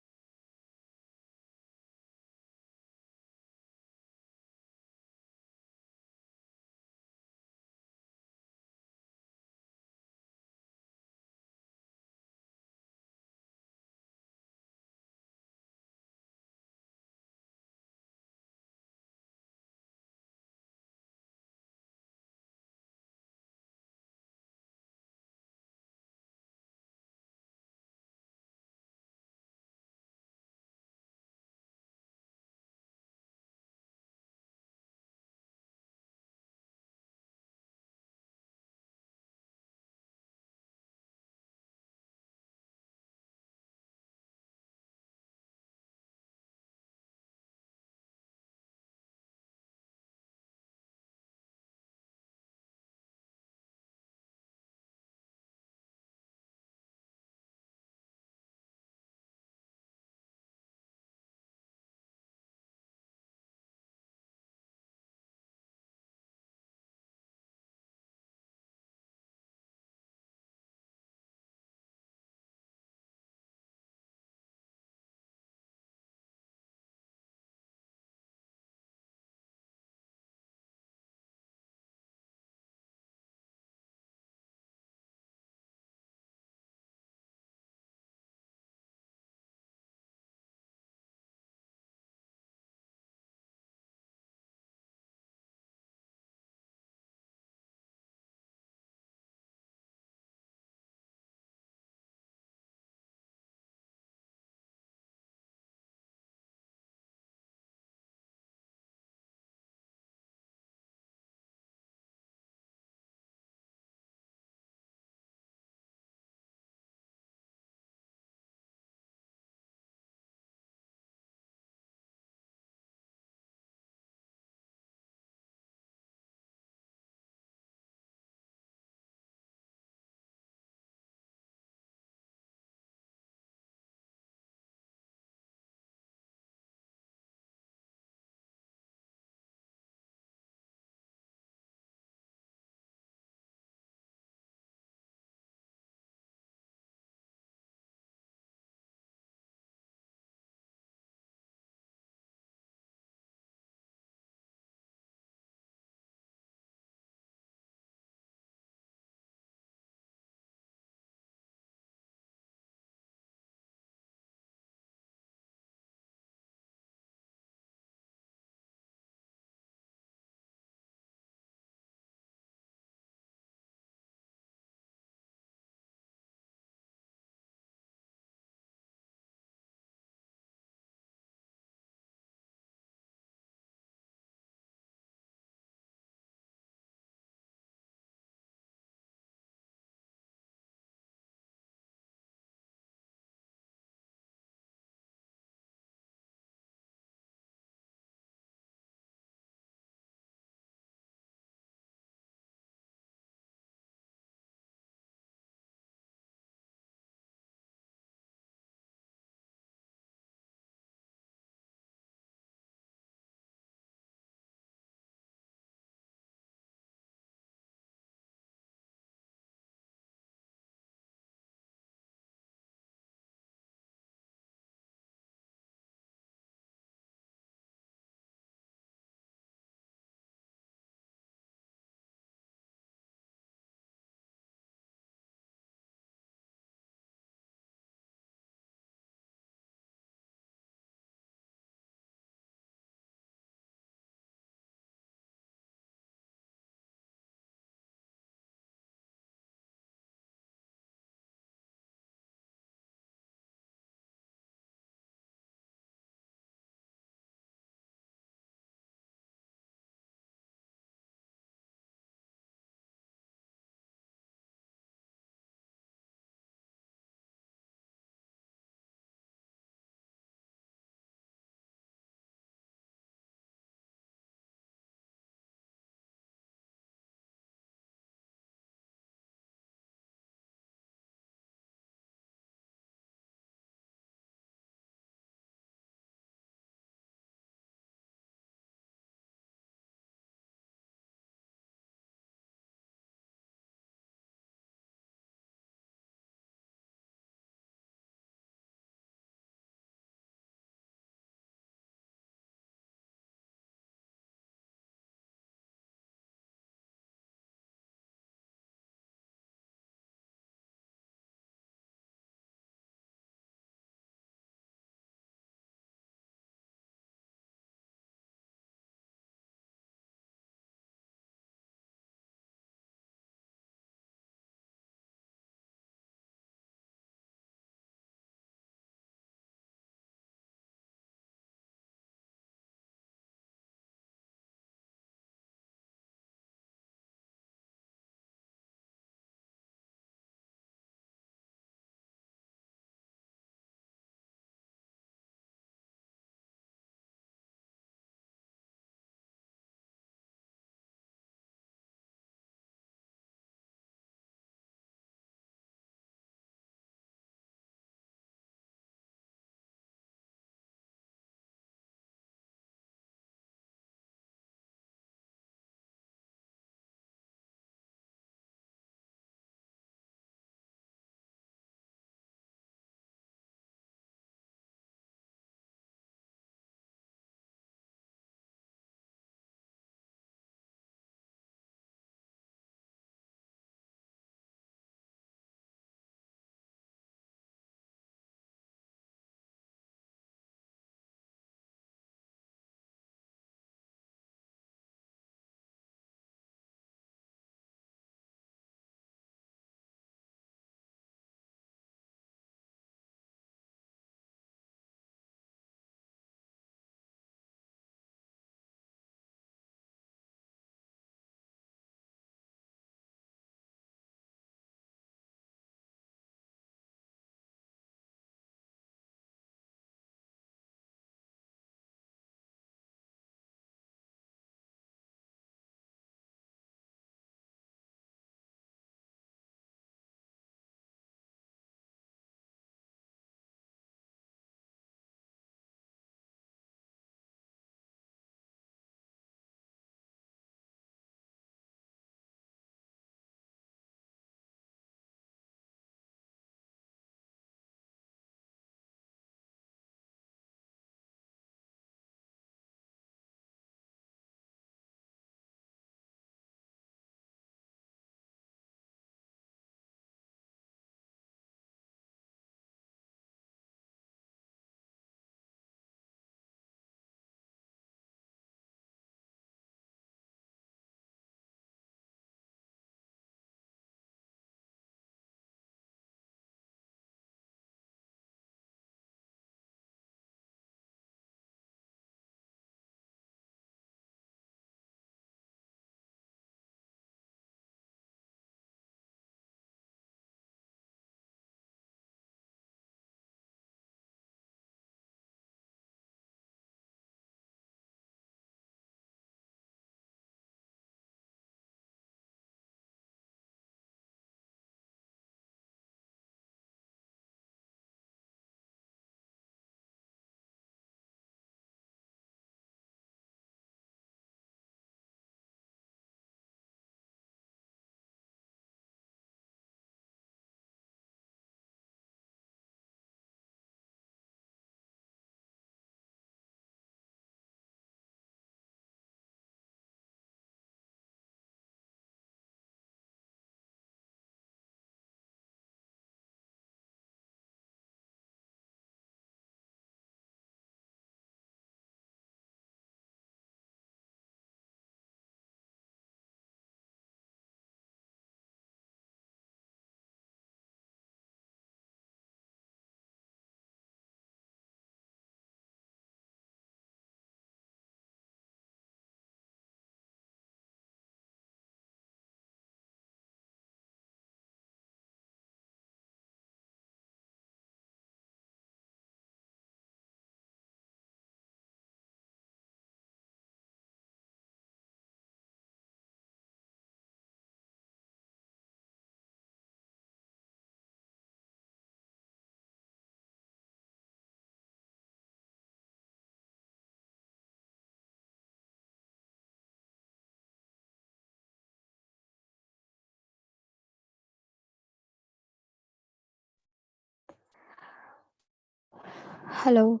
Hello,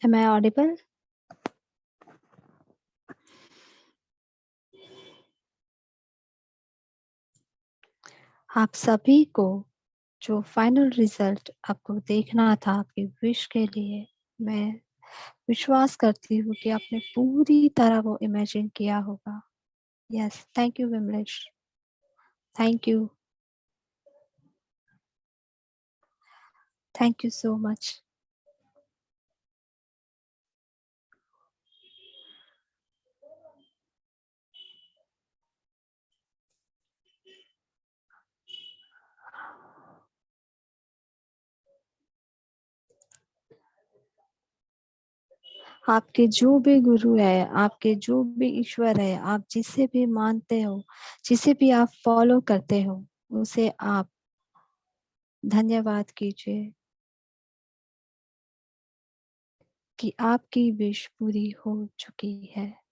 am I audible? आप सभी को जो फाइनल रिजल्ट आपको देखना था आपकी विश के लिए, मैं विश्वास करती हूँ कि आपने पूरी तरह वो इमेजिन किया होगा। Yes, thank you Vimlesh, thank you so much. आपके जो भी गुरु है, आपके जो भी ईश्वर है, आप जिसे भी मानते हो, जिसे भी आप फॉलो करते हो, उसे आप धन्यवाद कीजिए कि आपकी विश पूरी हो चुकी है।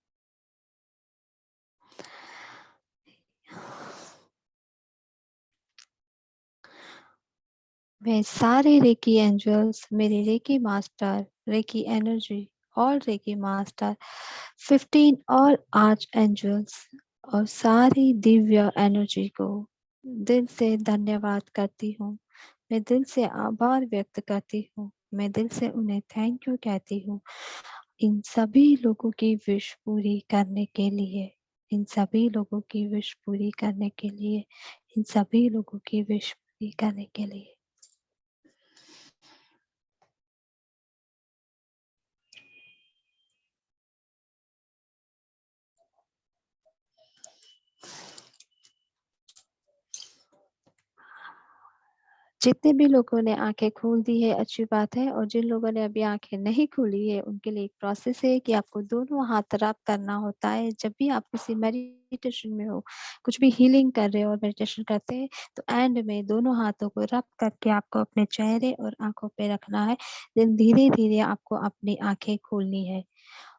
मैं सारे रेकी एंजल्स, मेरे रेकी मास्टर, रेकी एनर्जी और रेकी मास्टर, 15 और आर्च एंजल्स और सारी दिव्य एनर्जी को दिल से धन्यवाद करती हूँ। मैं दिल से आभार व्यक्त करती हूँ। मैं दिल से उन्हें थैंक यू कहती हूँ, इन सभी लोगों की विश पूरी करने के लिए, इन सभी लोगों की विश पूरी करने के लिए, इन सभी लोगों की विश पूरी करने के लिए। जितने भी लोगों ने आंखें खोल दी है अच्छी बात है, और जिन लोगों ने अभी आंखें नहीं खोली है उनके लिए एक प्रोसेस है कि आपको दोनों हाथ रब करना होता है। जब भी आप किसी मेडिटेशन में हो, कुछ भी हीलिंग कर रहे हो और मेडिटेशन करते हैं, तो एंड में दोनों हाथों को रब करके आपको अपने चेहरे और आंखों पे रखना है। देन धीरे धीरे आपको अपनी आंखें खोलनी है,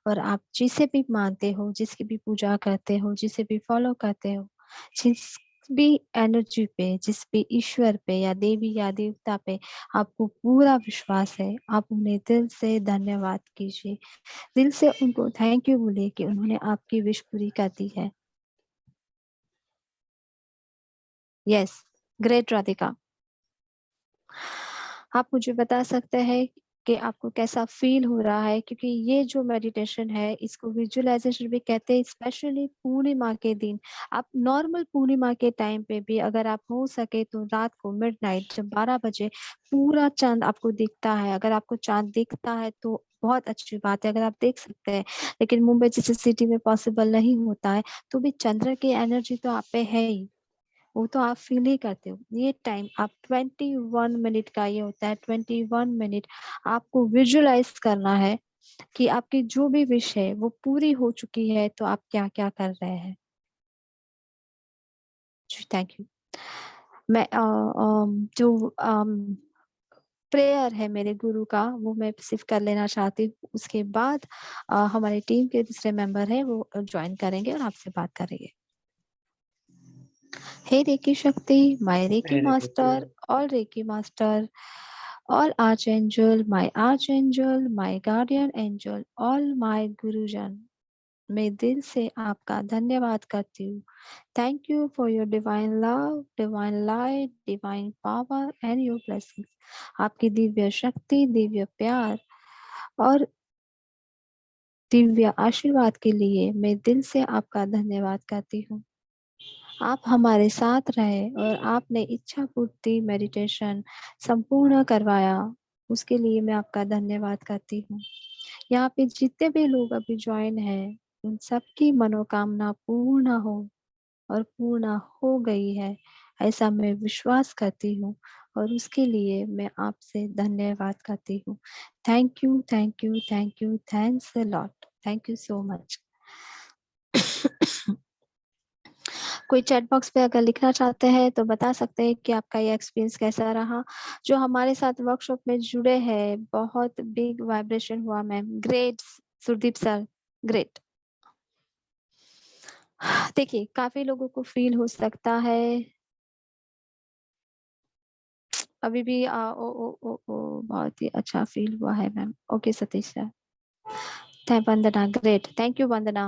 और आप जिसे भी मानते हो, जिसकी भी पूजा करते हो, जिसे भी फॉलो करते हो, जिस भी एनर्जी पे, जिस भी ईश्वर पे या देवी या देवता पे आपको पूरा विश्वास है, आप उन्हें दिल से धन्यवाद कीजिए। दिल से उनको थैंक यू बोलिए कि उन्होंने आपकी विश पूरी कर दी है। Yes, great Radhika. आप मुझे बता सकते हैं कि आपको कैसा फील हो रहा है, क्योंकि ये जो मेडिटेशन है इसको विजुअलाइजेशन भी कहते हैं। स्पेशली पूर्णिमा के दिन, आप नॉर्मल पूर्णिमा के टाइम पे भी अगर आप हो सके तो रात को मिडनाइट जब 12 बजे पूरा चांद आपको दिखता है, अगर आपको चांद दिखता है तो बहुत अच्छी बात है, अगर आप देख सकते हैं। लेकिन मुंबई जैसे सिटी में पॉसिबल नहीं होता है, तो भी चंद्र की एनर्जी तो आप पे है ही, वो तो आप फील ही करते हो। ये टाइम आप 21 मिनट का ये होता है, 21 मिनट आपको विजुअलाइज करना है कि आपकी जो भी विश है वो पूरी हो चुकी है, तो आप क्या क्या कर रहे हैं। Thank you. मैं जो प्रेयर है मेरे गुरु का, वो मैं सिर्फ कर लेना चाहती हूँ। उसके बाद हमारी टीम के दूसरे मेंबर है वो ज्वाइन करेंगे और आपसे बात करेंगे। हे रेकी शक्ति, my reiki master, all reiki master, all archangel, my guardian angel, all my गुरुजन, मैं दिल से आपका धन्यवाद करती हूँ। Thank you for your divine love, divine light, divine power and your blessings. आपकी दिव्य शक्ति, दिव्य प्यार और दिव्य आशीर्वाद के लिए मैं दिल से आपका धन्यवाद करती हूँ। आप हमारे साथ रहे और आपने इच्छा पूर्ति मेडिटेशन संपूर्ण करवाया, उसके लिए मैं आपका धन्यवाद करती हूँ। यहाँ पे जितने भी लोग अभी ज्वाइन हैं, उन सबकी मनोकामना पूर्ण हो और पूर्ण हो गई है, ऐसा मैं विश्वास करती हूँ, और उसके लिए मैं आपसे धन्यवाद करती हूँ। Thank you, thank you, thank you, thanks a lot, thank you so much. कोई चैट बॉक्स पे अगर लिखना चाहते हैं तो बता सकते हैं कि आपका ये एक्सपीरियंस कैसा रहा। जो हमारे साथ वर्कशॉप में जुड़े हैं, बहुत बिग वाइब्रेशन हुआ ma'am. Great Surdeep sir, great. देखिए काफी लोगों को फील हो सकता है अभी भी ओ ओ ओ ओ बहुत ही अच्छा फील हुआ है ma'am. Okay Satish sir, thank Vandana, great, thank you Vandana,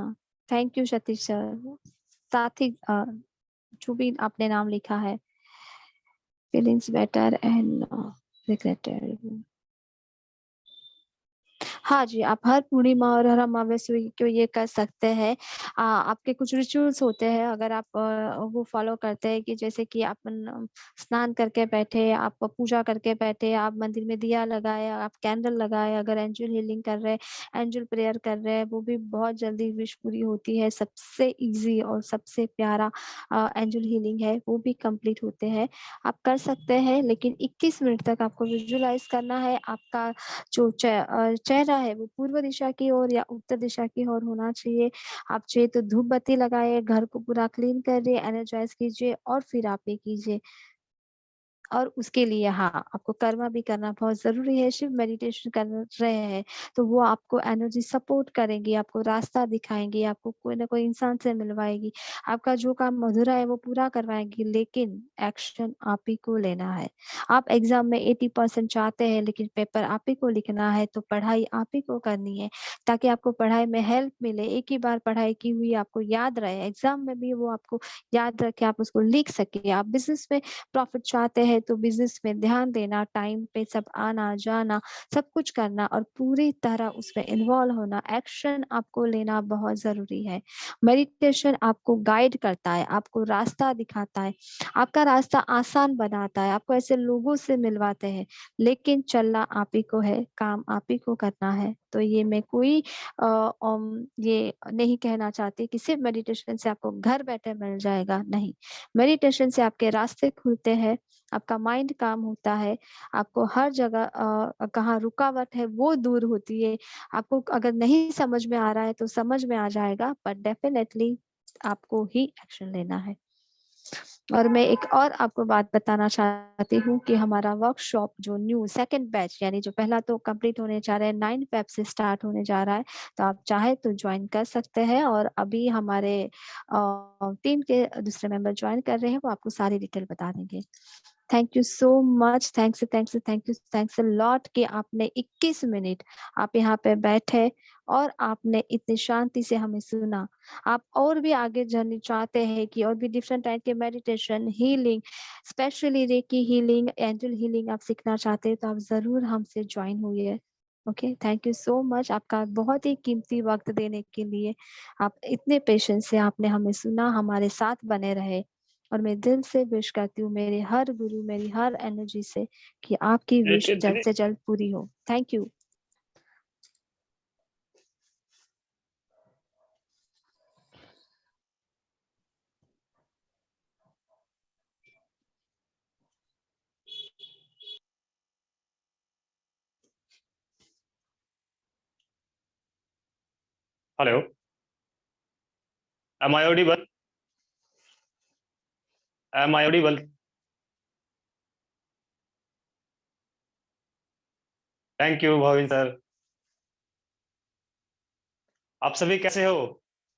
thank you Satish sir. साथ ही जो भी आपने नाम लिखा है, फीलिंग्स बेटर एंड रिग्रेटेड। हाँ जी, आप हर पूर्णिमा और हर अमावस्या को ये कर सकते हैं। आपके कुछ रिचुअल्स होते हैं, अगर आप वो फॉलो करते हैं कि जैसे कि अपन स्नान करके बैठे, आप पूजा करके बैठे, आप मंदिर में दिया लगाए, आप कैंडल लगाए, अगर एंजल हीलिंग कर रहे हैं, एंजल प्रेयर कर रहे हैं, वो भी बहुत जल्दी विश पूरी होती है। सबसे ईज़ी और सबसे प्यारा एंजल हीलिंग है, वो भी कंप्लीट होते हैं। आप कर सकते हैं, लेकिन 21 मिनट तक आपको विजुअलाइज़ करना है। आपका जो चेहरा है वो पूर्व दिशा की ओर या उत्तर दिशा की ओर होना चाहिए। आप चाहे तो धूप बत्ती लगाइए, घर को पूरा क्लीन करिए, एनर्जाइज कीजिए और फिर आप ये कीजिए। और उसके लिए हाँ, आपको कर्मा भी करना बहुत ज़रूरी है। शिव मेडिटेशन कर रहे हैं, तो वो आपको एनर्जी सपोर्ट करेंगी, आपको रास्ता दिखाएँगी, आपको कोई ना कोई इंसान से मिलवाएगी। आपका जो काम अधूरा है वो पूरा करवाएँगी, लेकिन एक्शन आप ही को लेना है। आप एग्ज़ाम में 80% चाहते हैं, लेकिन पेपर आप ही को लिखना है, तो पढ़ाई आप ही को करनी है, ताकि आपको पढ़ाई में हेल्प मिले। एक ही बार पढ़ाई की हुई आपको याद रहे, एग्ज़ाम में भी वो आपको याद रखे, आप उसको लिख सकें। आप बिज़नेस में प्रॉफिट चाहते हैं तो बिज़नेस में ध्यान देना, टाइम पे सब आना-जाना, सब कुछ करना और पूरी तरह उसमें इन्वॉल्व होना, एक्शन आपको लेना बहुत ज़रूरी है। मेडिटेशन आपको गाइड करता है, आपको रास्ता दिखाता है, आपका रास्ता आसान बनाता है, आपको ऐसे लोगों से मिलवाते हैं, लेकिन चलना आप ही को है, काम आप ही को करना है। तो ये मैं कोई ये नहीं कहना चाहती कि सिर्फ मेडिटेशन से आपको घर बैठे मिल जाएगा, नहीं। मेडिटेशन से आपके रास्ते खुलते हैं, आपका माइंड काम होता है, आपको हर जगह कहाँ रुकावट है वो दूर होती है। आपको अगर नहीं समझ में आ रहा है तो समझ में आ जाएगा, बट डेफिनिटली आपको ही एक्शन लेना है। और मैं एक और आपको बात बताना चाहती हूँ कि हमारा वर्कशॉप जो न्यू सेकंड बैच यानी जो पहला तो कंप्लीट होने जा रहा है, 9 फेब से स्टार्ट होने जा रहा है, तो आप चाहे तो ज्वाइन कर सकते हैं। और अभी हमारे टीम के दूसरे मेंबर ज्वाइन कर रहे हैं, वो आपको सारी डिटेल बता देंगे। Thank you so much, thanks a lot कि आपने 21 मिनट आप यहाँ पे बैठे और आपने इतनी शांति से हमें सुना। आप और भी आगे जाना चाहते हैं कि और भी डिफरेंट टाइप के meditation, healing, specially recce healing, angel healing आप सीखना चाहते हैं, तो आप ज़रूर हमसे जॉइन होइए। Okay, thank you so much आपका बहुत ही कीमती वक़्त देने के लिए। आप इतने पेशेंस से आपने हमें सुना, हमारे साथ बने रहे। और मैं दिल से विश करती हूँ मेरे हर गुरु, मेरी हर एनर्जी से कि आपकी विश जल्द से जल्द पूरी हो। Thank you. Hello, am I audible? Am I audible? Thank you Bhavin sir. आप सभी कैसे हो?